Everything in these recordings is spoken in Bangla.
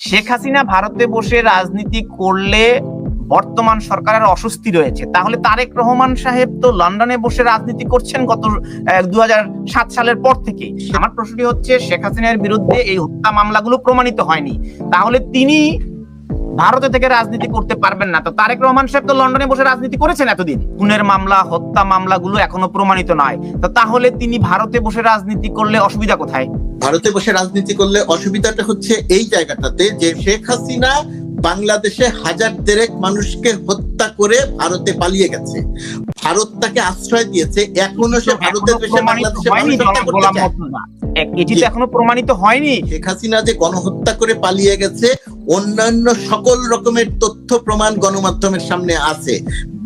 শেখ হাসিনা ভারতে বসে রাজনীতি করলে বর্তমান সরকারের অস্বস্তি রয়েছে, তাহলে তারেক রহমান সাহেব তো লন্ডনে বসে রাজনীতি করছেন গত 2007 সালের পর থেকে। আমার প্রশ্নটি হচ্ছে, শেখ হাসিনার বিরুদ্ধে এই হত্যা মামলাগুলো প্রমাণিত হয়নি, তাহলে তিনি ভারতে থেকে রাজনীতি করতে পারবেন না। তো তারেক রহমান সাহেব তো লন্ডনে বসে রাজনীতি করেছেন এতদিন, খুনের মামলা, হত্যা মামলাগুলো এখনো প্রমাণিত নয়, তো তাহলে তিনি ভারতে বসে রাজনীতি করলে অসুবিধা কোথায়? ভারতে বসে রাজনীতি করলে অসুবিধাটা হচ্ছে এই জায়গাটাতে যে শেখ হাসিনা বাংলাদেশে হাজার দেড়েক মানুষকে হত্যা করে ভারতে পালিয়ে গেছে, ভারত তাকে আশ্রয় দিয়েছে, এখনো সে ভারতের দেশে বাংলাদেশে হত্যা করতে চায়। এটি তো এখনো প্রমাণিত হয়নি। শেখ হাসিনা যে গণহত্যা করে পালিয়ে গেছে, অন্যান্য সকল রকমের তথ্য প্রমাণ গণমাধ্যমের সামনে আছে,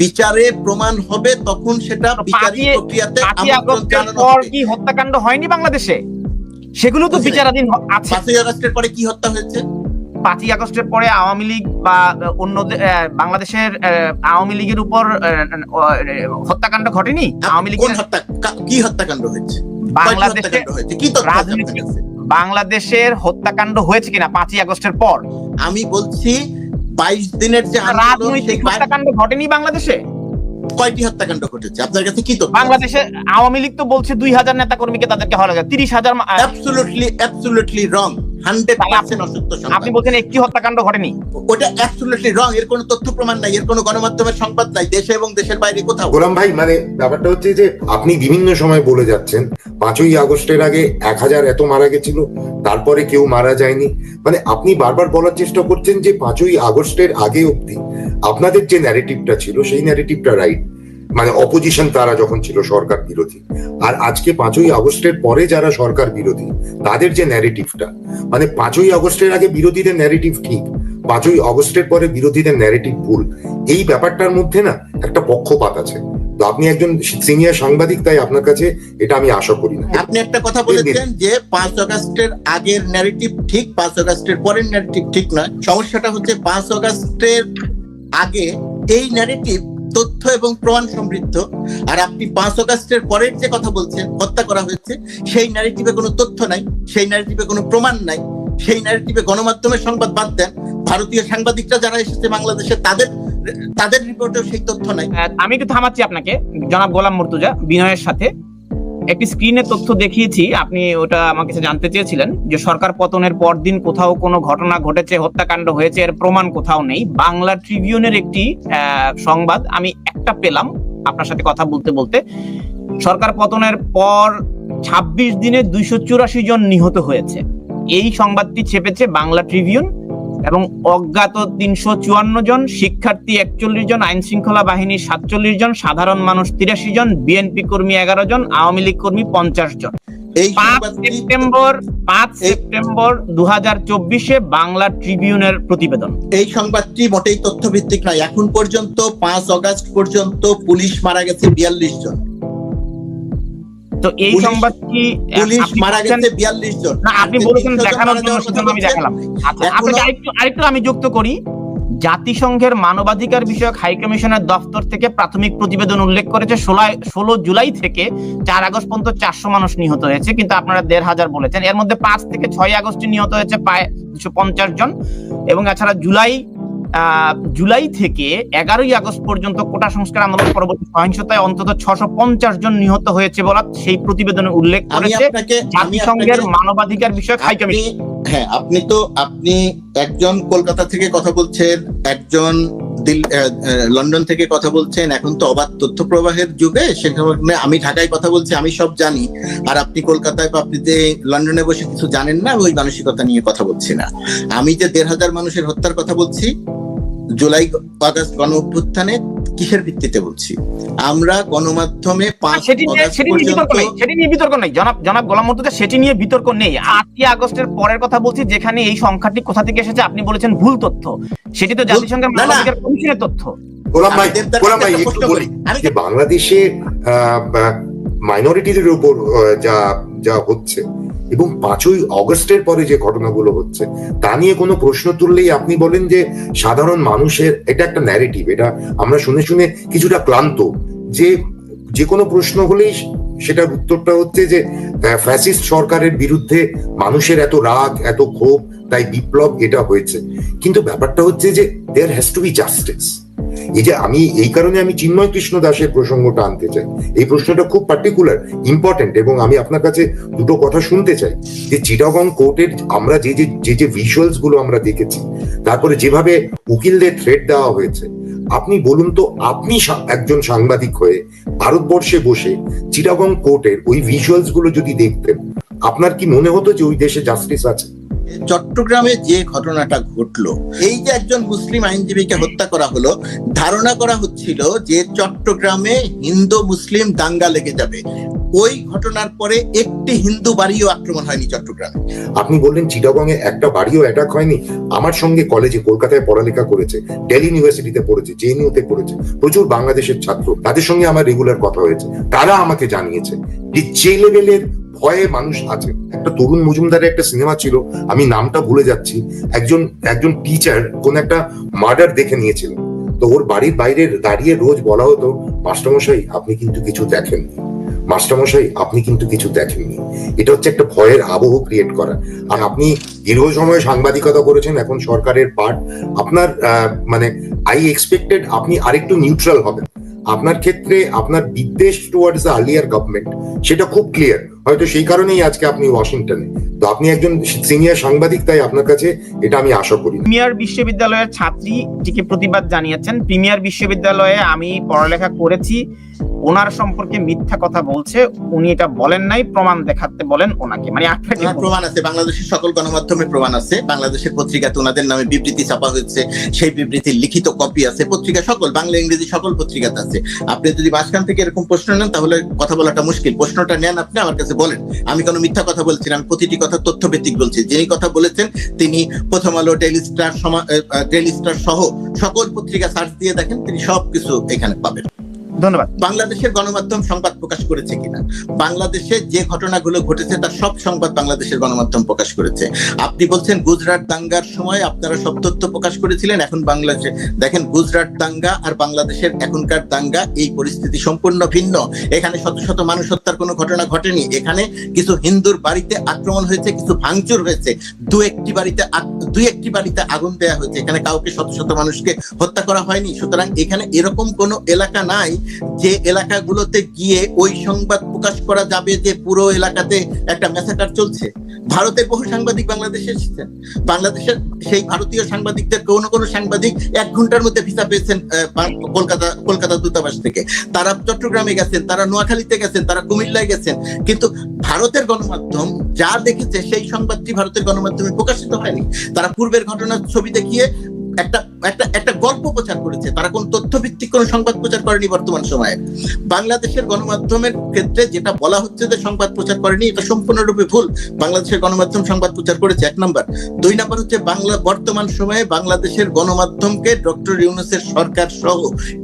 বিচারে প্রমাণ হবে তখন সেটা বিচারিক প্রক্রিয়াতে আমন্ত্রণ জানানো হবে। কি হত্যাকাণ্ড হয়নি বাংলাদেশে? সেগুলো তো বিচারাধীন আছে। 5ই আগস্টের পরে কি হত্যা হয়েছে? 5ই আগস্টের পরে আওয়ামী লীগ বা অন্য বাংলাদেশের আওয়ামী লীগের উপর হত্যাকাণ্ড ঘটেনি? আওয়ামী লীগ কি হত্যাকাণ্ড হয়েছে? বাংলাদেশের হত্যাকাণ্ড হয়েছে কিনা 5ই আগস্টের পর? আমি বলছি 22 দিনের যে রাজনৈতিক হত্যাকাণ্ড ঘটেনি বাংলাদেশে। কয়টি হত্যাকাণ্ড ঘটেছে আপনার কাছে কি তথ্য? বাংলাদেশে আওয়ামী লীগ তো বলছে 2000 নেতা কর্মীকে তাদেরকে হত্যা করা, 30,000। অ্যাবসলিউটলি রং, 100% অসত্য সংবাদ। আপনি বলছেন একটি হত্যাকাণ্ড ঘটেনি? ওটা অ্যাবসলিউটলি রং, এর কোনো তথ্য প্রমাণ নাই, এর কোনো গণমাধ্যমের সংবাদ নাই দেশে এবং দেশের বাইরে কোথাও। গোলাম ভাই, মানে ব্যাপারটা হচ্ছে যে আপনি বিভিন্ন সময় বলে যাচ্ছেন 5ই আগস্টের আগে 1000 এত মারা গেছিল, তারপরে কেউ মারা যায়নি। মানে আপনি বারবার বলার চেষ্টা করছেন যে 5ই আগস্টের আগে অবধি আপনাদের যে ন্যারেটিভটা ছিল সেই ন্যারেটিভটা রাইট, মানে অপোজিশন তারা যখন ছিল সরকার বিরোধী, আর আজকে 5ই আগস্টের পরে যারা সরকার বিরোধী তাদের যে ন্যারেটিভটা, মানে 5ই আগস্টের আগে বিরোধীদের ন্যারেটিভ ঠিক, 5ই আগস্টের পরে বিরোধীদের ন্যারেটিভ ভুল। এই ব্যাপারটার মধ্যে না একটা পক্ষপাত আছে। তো আপনি একজন সিনিয়র সাংবাদিক, তাই আপনার কাছে এটা আমি আশা করি না। আপনি একটা কথা বলেছেন যে 5 আগস্টের আগের ন্যারেটিভ ঠিক, 5 আগস্টের পরের ন্যারেটিভ ঠিক নয়। সমস্যাটা হচ্ছে 5 আগস্টের আগে এই ন্যারেটিভ তথ্য এবং প্রমাণ সমৃদ্ধ, আর আপনি 5 আগস্টের পরের যে কথা বলছেন হত্যা করা হয়েছে, সেই ন্যারেটিভে কোনো তথ্য নাই, সেই ন্যারেটিভে কোনো প্রমাণ নাই, সেই ন্যারেটিভে গণমাধ্যমের সংবাদ বাদ দেন, ভারতীয় সাংবাদিকরা যারা এসেছে বাংলাদেশে তাদের রিপোর্টেও সেই তথ্য নাই। আমি একটু থামাচ্ছি আপনাকে, জনাব গোলাম মুর্তুজা, বিনয়ের সাথে একটি স্ক্রিনে তথ্য দেখিয়েছি, আপনি ওটা আমার কাছে জানতে চেয়েছিলেন যে সরকার পতনের পর দিন কোথাও কোনো ঘটনা ঘটেছে, হত্যাকাণ্ড হয়েছে, এর প্রমাণ কোথাও নেই। বাংলা ট্রিবিউনের একটি সংবাদ আমি একটা পেলাম আপনার সাথে কথা বলতে বলতে। সরকার পতনের পর 26 দিনে 284 জন নিহত হয়েছে, এই সংবাদটি ছেপেছে বাংলা ট্রিবিউন। এবং অজ্ঞাত 354 জন, শিক্ষার্থী 41 জন, আইন শৃঙ্খলা বাহিনী 47 জন, সাধারণ মানুষ 83 জন, বিএনপি কর্মী 11 জন, আওয়ামী লীগ কর্মী 50 জন। 5 সেপ্টেম্বর 2024 বাংলা ট্রিবিউনের প্রতিবেদন। এই সংবাদটি মোটেই তথ্যভিত্তিক নয়। এখন পর্যন্ত 5 আগস্ট পর্যন্ত পুলিশ মারা গেছে 42 জন। তো এই সংবাদটি পুলিশ মারা গেছে 42 জন। না, আপনি বলেছেন দেখানোর জন্য, সেজন্য আমি দেখালাম। আচ্ছা, আপনাকে আরেকটু আমি যুক্ত করি। জাতিসংঘের মানবাধিকার বিষয়ক হাই কমিশনের দপ্তর থেকে প্রাথমিক প্রতিবেদন উল্লেখ করেছে 16 জুলাই থেকে 4 আগস্ট পর্যন্ত 400 মানুষ নিহত হয়েছে, কিন্তু আপনারা 1500 বলেছেন। এর মধ্যে 5 থেকে 6 আগস্ট নিহত হয়েছে প্রায় 250 জন, এবং এছাড়া জুলাই থেকে 11ই আগস্ট পর্যন্ত কোটা সংস্কার আন্দোলন পরবর্তী সহিংসতায় অন্তত 650 জন নিহত হয়েছে বলা সেই প্রতিবেদনে উল্লেখ করেছে জাতিসংঘের মানবাধিকার বিষয়ক হাই কমিশন। হ্যাঁ, আপনি একজন কলকাতা থেকে কথা বলছেন, একজন লন্ডন থেকে কথা বলছেন। এখন তো অবাধ তথ্য প্রবাহের যুগে, সেখানে আমি ঢাকায় কথা বলছি, আমি সব জানি, আর আপনি কলকাতায় বা আপনি যে লন্ডনে বসে কিছু জানেন না, ওই মানসিকতা নিয়ে কথা বলছি না। আমি যে 1,500 মানুষের হত্যার কথা বলছি জুলাই আগস্ট গণ অভ্যুত্থানে, কিসের ভিত্তিতে বলছি? আমরা গণমাধ্যমে 5 আগস্ট সেটি নিয়ে বিতর্ক নেই জনাব গোলাম মুর্তুজা, সেটি নিয়ে বিতর্ক নেই। 8ই আগস্টের পরের কথা বলছি, যেখানে এই সংখ্যাটি কোথা থেকে এসেছে আপনি বলেছেন ভুল তথ্য, সেটি তো জাতিসংঘের মানবাধিকার কমিশনের তথ্য। গোলাম ভাই একটু বলি যে বাংলাদেশে মাইনরিটিদের উপর যা হচ্ছে এবং 5ই আগস্টের পরে যে ঘটনাগুলো হচ্ছে তা নিয়ে কোনো প্রশ্ন তুললেই আপনি বলেন যে সাধারণ মানুষের এটা একটা ন্যারেটিভ। এটা আমরা শুনে শুনে কিছুটা ক্লান্ত, যে কোনো প্রশ্ন হলেই সেটার উত্তরটা হচ্ছে যে ফ্যাসিস্ট সরকারের বিরুদ্ধে মানুষের এত রাগ, এত ক্ষোভ, তাই বিপ্লব এটা হয়েছে। কিন্তু ব্যাপারটা হচ্ছে যে there has to be justice. এই যে আমি এই কারণে আমি চিন্ময় কৃষ্ণ দাসের প্রসঙ্গটা আনতে চাই, এই প্রশ্নটা খুব পার্টিকুলার ইম্পর্টেন্ট, এবং আমি আপনার কাছে দুটো কথা শুনতে চাই। যে চিটাগং কোর্টের আমরা যে ভিজুয়ালস গুলো আমরা দেখেছি, তারপরে যেভাবে উকিলদের থ্রেট দেওয়া হয়েছে, আপনি বলুন তো, আপনি একজন সাংবাদিক হয়ে ভারতবর্ষে বসে চিটাগং কোর্টের ওই ভিজুয়ালস গুলো যদি দেখতেন, আপনার কি মনে হতো যে ওই দেশে জাস্টিস আছে? চট্টগ্রামে যে ঘটনাটা ঘটলো, এই যে একজন মুসলিম আইনজীবীকে হত্যা করা হলো, ধারণা করা হচ্ছিল যে চট্টগ্রামে হিন্দু মুসলিম দাঙ্গা লেগে যাবে। ওই ঘটনার পরে একটি হিন্দু বাড়িও আক্রমণ হয়নি চট্টগ্রামে। আপনি বললেন চিটাগং এ একটা বাড়িও অ্যাটাক হয়নি। আমার সঙ্গে কলেজে কলকাতায় পড়ালেখা করেছে, দিল্লি ইউনিভার্সিটিতে পড়েছে, জেএনইউ তে পড়েছে প্রচুর বাংলাদেশের ছাত্র, তাদের সঙ্গে আমার রেগুলার কথা হয়েছে। তারা আমাকে জানিয়েছে যে যে লেভেলের ভয়ে মানুষ আছে। একটা তরুণ মজুমদারের একটা সিনেমা ছিল, আমি নামটা ভুলে যাচ্ছি, একজন টিচার কোন একটা মার্ডার দেখে নিয়েছিল, তো ওর বাড়ির বাইরে দাঁড়িয়ে রোজ বলা হতো, মাস্টারমশাই আপনি কিন্তু কিছু দেখেননি, মাস্টারমশাই আপনি কিন্তু কিছু দেখেননি। এটা হচ্ছে একটা ভয়ের আবহ ক্রিয়েট করা। আর আপনি দীর্ঘ সময় সাংবাদিকতা করেছেন, এখন সরকারের পার্ট আপনার, মানে আই এক্সপেক্টেড আপনি আরেকটু নিউট্রাল হবেন। আপনার ক্ষেত্রে আপনার বিদ্বেষ টুয়ার্ডস দ্য আর্লিয়ার গভর্নমেন্ট সেটা খুব ক্লিয়ার, হয়তো সেই কারণেই আজকে আপনি ওয়াশিংটনে। তো আপনি একজন সিনিয়র সাংবাদিক, তাই আপনার কাছে এটা আমি আশা করি। প্রিমিয়ার বিশ্ববিদ্যালয়ের ছাত্রীটিকে প্রতিবাদ জানিয়েছেন। প্রিমিয়ার বিশ্ববিদ্যালয়ে আমি পড়ালেখা করেছি, ওনার সম্পর্কে মিথ্যা কথা বলছে, উনি এটা বলেন নাই, প্রমাণ দেখাতে বলেন ওনাকে। মানে প্রমাণ আছে, বাংলাদেশের সকল গণমাধ্যমে প্রমাণ আছে, বাংলাদেশের পত্রিকাতে ওনাদের নামে বিবৃতি ছাপা হয়েছে, সেই বিবৃতির লিখিত কপি আছে, পত্রিকা সকল বাংলা ইংরেজি সকল পত্রিকাতে আছে। আপনি যদি মাঝখান থেকে এরকম প্রশ্ন নেন তাহলে কথা বলাটা মুশকিল। প্রশ্নটা নেন, আপনি আমার কাছে বলেন, আমি কোনো মিথ্যা কথা বলছি না, আমি প্রতিটি কথা তথ্যভিত্তিক বলছি। যিনি কথা বলেছেন তিনি প্রথম আলো, ডেইলি স্টার সহ সকল পত্রিকা সার্চ দিয়ে দেখেন, তিনি সবকিছু এখানে পাবেন। ধন্যবাদ। বাংলাদেশের গণমাধ্যম সংবাদ প্রকাশ করেছে কিনা, বাংলাদেশে যে ঘটনাগুলো ঘটেছে তার সব সংবাদ বাংলাদেশের গণমাধ্যম প্রকাশ করেছে। আপনি বলছেন গুজরাট দাঙ্গার সময় আপনারা সব তথ্য প্রকাশ করেছিলেন, এখন বাংলাদেশে দেখেন গুজরাট দাঙ্গা আর বাংলাদেশের এখনকার দাঙ্গা, এই পরিস্থিতি সম্পূর্ণ ভিন্ন। এখানে শত শত মানুষ হত্যার কোনো ঘটনা ঘটেনি, এখানে কিছু হিন্দুর বাড়িতে আক্রমণ হয়েছে, কিছু ভাঙচুর হয়েছে, দুই একটি বাড়িতে আগুন দেওয়া হয়েছে, এখানে কাউকে শত শত মানুষকে হত্যা করা হয়নি। সুতরাং এখানে এরকম কোনো এলাকা নাই যে এলাকাগুলোতে গিয়ে ওই সংবাদ প্রকাশ করা যাবে যে পুরো এলাকাতে একটা ম্যাসাকার চলছে। ভারতের বহু সাংবাদিক বাংলাদেশে এসেছেন, বাংলাদেশের সেই ভারতীয় সাংবাদিকদের কোনো সাংবাদিক 1 ঘন্টার মধ্যে ভিসা পেয়েছেন কলকাতা দূতাবাস থেকে। তারা চট্টগ্রামে গেছেন, তারা নোয়াখালীতে গেছেন, তারা কুমিল্লায় গেছেন, কিন্তু ভারতের গণমাধ্যম যা দেখেছে সেই সংবাদটি ভারতের গণমাধ্যমে প্রকাশিত হয়নি। তারা পূর্বের ঘটনার ছবি দেখিয়ে একটা গল্প প্রচার করেছে, তারা কোন তথ্যভিত্তিক কোন সংবাদ প্রচার করেনি। বর্তমান সময়ে বাংলাদেশের গণমাধ্যমের ক্ষেত্রে যেটা বলা হচ্ছে যে সংবাদ প্রচার করেনি, এটা সম্পূর্ণরূপে ভুল। বাংলাদেশের গণমাধ্যম সংবাদ প্রচার করেছে, 1 নাম্বার। 2 নাম্বার হচ্ছে বর্তমান সময়ে বাংলাদেশের গণমাধ্যমকে ডক্টর ইউনূসের সরকার সহ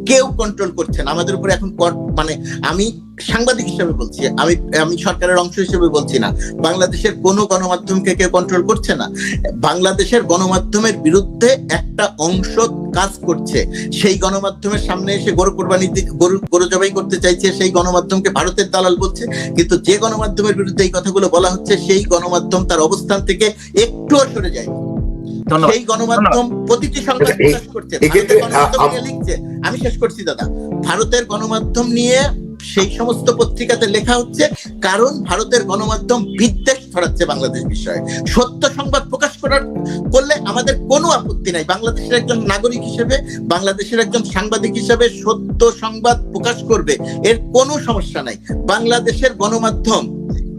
কেউ কন্ট্রোল করছেন। আমাদের উপরে এখন মানে আমি সাংবাদিক হিসেবে বলছি, আমি সরকারের অংশ হিসেবে বলছি না, বাংলাদেশের কোনো গণমাধ্যমকে কেউ কন্ট্রোল করছে না। বাংলাদেশের গণমাধ্যমের বিরুদ্ধে একটা অংশ কাজ করছে, সেই গণমাধ্যমের সামনে এসে গরু জবাই করতে চাইছে, সেই গণমাধ্যমকে ভারতের দালাল বলছে। কিন্তু যে গণমাধ্যমের বিরুদ্ধে এই কথাগুলো বলা হচ্ছে সেই গণমাধ্যম তার অবস্থান থেকে একটুও সরে যায়, সেই গণমাধ্যম প্রতিটি সংবাদ প্রকাশ করছে, লিখছে। আমি শেষ করছি দাদা, ভারতের গণমাধ্যম নিয়ে সেই সমস্ত পত্রিকাতে লেখা হচ্ছে, কারণ ভারতের গণমাধ্যম বিদ্বেষ ছড়াচ্ছে বাংলাদেশ বিষয়ে। সত্য সংবাদ প্রকাশ করলে আমাদের কোনো আপত্তি নাই, বাংলাদেশের একজন নাগরিক হিসেবে, বাংলাদেশের একজন সাংবাদিক হিসেবে সত্য সংবাদ প্রকাশ করবে, এর কোনো সমস্যা নাই। বাংলাদেশের গণমাধ্যম,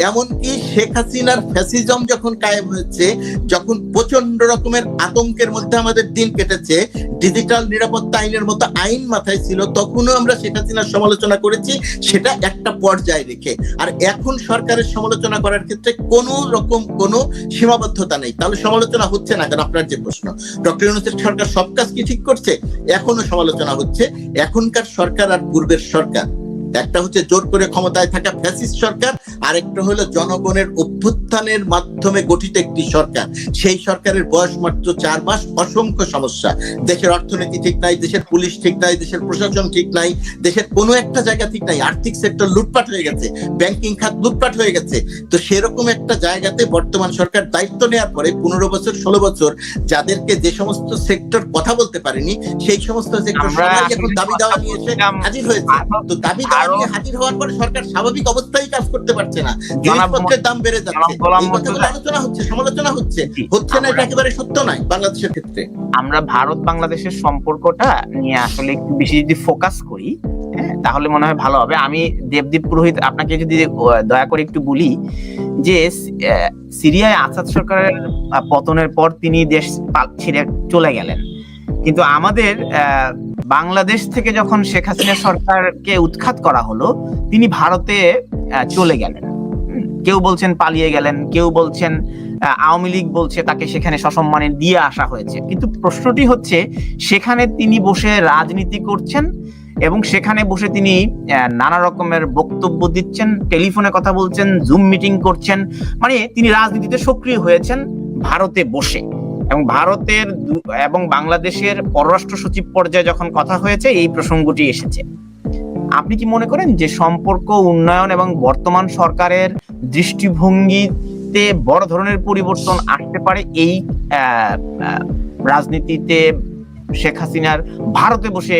এমনকি শেখ হাসিনার ফ্যাসিজম যখন কায়েম হয়েছে, যখন প্রচন্ড রকমের আতঙ্কের মধ্যে আমাদের দিন কেটেছে, ডিজিটাল নিরাপত্তা আইনের মতো আইন মাথায় ছিল, তখনও আমরা শেখ হাসিনার সমালোচনা করেছি, সেটা একটা পর্যায়ে রেখে। আর এখন সরকারের সমালোচনা করার ক্ষেত্রে কোনো রকম কোনো সীমাবদ্ধতা নেই। তাহলে সমালোচনা হচ্ছে না কেন? আপনার যে প্রশ্ন, ডক্টর ইউনূসের সরকার সব কাজ কি ঠিক করছে? এখনো সমালোচনা হচ্ছে। এখনকার সরকার আর পূর্বের সরকার একটা হচ্ছে জোর করে ক্ষমতায় থাকা ফ্যাসিস্ট সরকার, আরেকটা হলো জনগণের অভ্যুত্থানের মাধ্যমে গঠিত একটি সরকার। সেই সরকারের বয়স মাত্র 4 মাস, অসংখ্য সমস্যা। দেশের অর্থনীতি ঠিক নাই, দেশের পুলিশ ঠিক নাই, দেশের প্রশাসন ঠিক নাই, দেশের কোনো একটা জায়গা ঠিক নাই, আর্থিক সেক্টর লুটপাট হয়ে গেছে, ব্যাংকিং খাত লুটপাট হয়ে গেছে। তো সেরকম একটা জায়গাতে বর্তমান সরকার দায়িত্ব নেওয়ার পরে 15 বছর 16 বছর যাদেরকে যে সমস্ত সেক্টর কথা বলতে পারেনি, সেই সমস্ত সেক্টর সবাই এখন দাবি দাওয়া নিয়ে এসে হাজির হয়েছে। তো দাবি দাওয়া নিয়ে হাজির হওয়ার পরে সরকার স্বাভাবিক অবস্থায় কাজ করতে পারছে না, জিনিসপত্রের দাম বেড়ে যাচ্ছে, এই কথাগুলো আলোচনা হচ্ছে, সমালোচনা হচ্ছে না, এটা একেবারে সত্য নয় বাংলাদেশের ক্ষেত্রে। আমরা ভারত বাংলাদেশের সম্পর্কটা নিয়ে আসলে একটু বেশি যদি ফোকাস করি, তাহলে মনে হয় ভালো হবে। আমি দেবদীপ পুরোহিত আপনাকে যদি দয়া করে একটু বলি যে সিরিয়ায় আসাদ সরকারের পতনের পর তিনি দেশ ছেড়ে চলে গেলেন, কিন্তু আমাদের বাংলাদেশ থেকে যখন শেখ হাসিনা সরকারকে উৎখাত করা হলো, তিনি ভারতে চলে গেলেন। কেউ বলছেন পালিয়ে গেলেন, কেউ বলছেন আওয়ামী লীগ বলছে তাকে সেখানে সসম্মানে দিয়ে আসা হয়েছে। কিন্তু প্রশ্নটি হচ্ছে, সেখানে তিনি বসে রাজনীতি করছেন এবং সেখানে বসে তিনি নানা রকমের বক্তব্য দিচ্ছেন, টেলিফোনে কথা বলছেন, জুম মিটিং করছেন, মানে তিনি রাজনীতিতে সক্রিয় হয়েছেন ভারতে বসে। এবং ভারতের এবং বাংলাদেশের পররাষ্ট্র সচিব পর্যায়ে যখন কথা হয়েছে, এই প্রসঙ্গটি এসেছে। আপনি কি মনে করেন যে সম্পর্ক উন্নয়ন এবং বর্তমান সরকারের দৃষ্টিভঙ্গিতে বড় ধরনের পরিবর্তন আসতে পারে এই রাজনীতিতে শেখ হাসিনার ভারতে বসে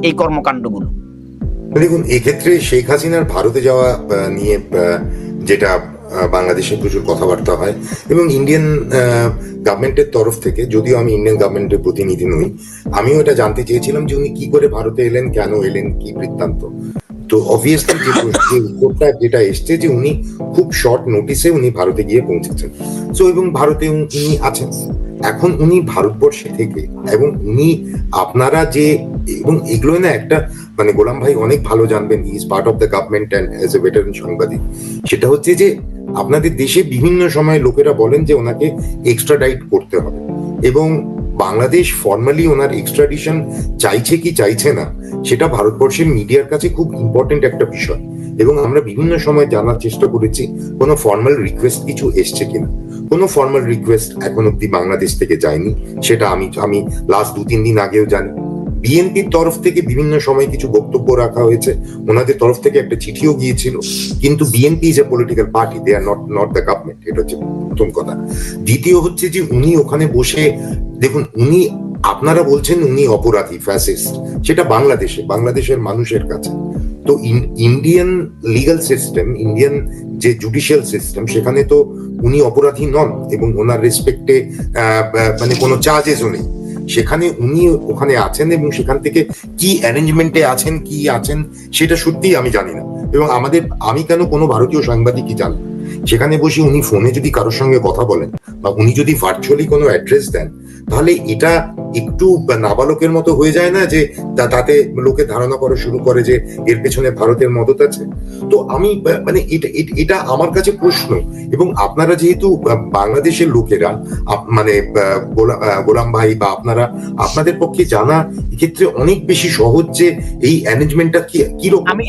এই কর্মকাণ্ডগুলো? দেখুন, এক্ষেত্রে শেখ হাসিনার ভারতে যাওয়া নিয়ে যেটা বাংলাদেশে প্রচুর কথাবার্তা হয় এবং ইন্ডিয়ান গভর্নমেন্টের তরফ থেকে, যদিও আমি ইন্ডিয়ান গভর্নমেন্টের প্রতিনিধি নই, আমিও এটা জানতে চেয়েছিলাম যে উনি কি করে ভারতে এলেন, কেন এলেন, কি বৃত্তান্ত। তো অবভিয়াসলি যে উত্তরটা যেটা এসছে যে উনি খুব শর্ট নোটিসে উনি ভারতে গিয়ে পৌঁছেছেন। সো এবং ভারতে উনি আছেন এখন, উনি ভারতবর্ষে থেকে, এবং উনি আপনারা যে, এবং এগুলো না একটা মানে গোলাম ভাই অনেক ভালো জানবেন, he is part of the government and as a veteran সাংবাদিক, সেটা হচ্ছে যে আপনাদের দেশে বিভিন্ন সময় লোকেরা বলেন যে ওনাকে এক্সট্রাডাইট করতে হবে, এবং বাংলাদেশ ফর্মালি ওনার এক্সট্রাডিশন চাইছে কি চাইছে না সেটা ভারতবর্ষের মিডিয়ার কাছে খুব ইম্পর্টেন্ট একটা বিষয়। এবং আমরা বিভিন্ন সময় জানার চেষ্টা করেছি কোনো ফর্মাল রিকোয়েস্ট কিছু এসছে কিনা। কোনো ফর্মাল রিকোয়েস্ট এখন অব্দি বাংলাদেশ থেকে যায়নি, সেটা আমি লাস্ট 2-3 দিন আগেও জানি। বিএনপির তরফ থেকে বিভিন্ন সময় কিছু বক্তব্য রাখা হয়েছে, ওনাদের তরফ থেকে একটা চিঠিও গিয়েছিল, কিন্তু BNP is a political party, they are not the government. এটা হচ্ছে প্রথম কথা। দ্বিতীয় হচ্ছে যে উনি ওখানে বসে, দেখুন উনি, আপনারা বলছেন উনি অপরাধী, ফ্যাসিস্ট, সেটা বাংলাদেশের মানুষের কাছে। তো ইন্ডিয়ান লিগাল সিস্টেম, ইন্ডিয়ান যে জুডিশিয়াল সিস্টেম, সেখানে তো উনি অপরাধী নন এবং ওনার রেসপেক্টে মানে কোনো চার্জেসও নেই। সেখানে উনি ওখানে আছেন এবং সেখান থেকে কি অ্যারেঞ্জমেন্টে আছেন, কি আছেন সেটা সত্যিই আমি জানি না। এবং আমি কেন কোনো ভারতীয় সাংবাদিকই জানি, সেখানে বসে উনি ফোনে যদি কারোর সঙ্গে কথা বলেন বা উনি যদি ভার্চুয়ালি কোনো অ্যাড্রেস দেন, তাহলে এটা একটু নাবালকের মতো হয়ে যায় না, যে তাতে লোকে ধারণা করা শুরু করে যে এর পেছনে ভারতের মদত আছে। তো আমি মানে এটা আমার কাছে প্রশ্ন। এবং আপনারা যেহেতু বাংলাদেশের লোকেরা, মানে গোলাম ভাই বা আপনাদের পক্ষে জানা এক্ষেত্রে অনেক বেশি সহজ যে এই অ্যারেঞ্জমেন্টটা কি রকম। আমি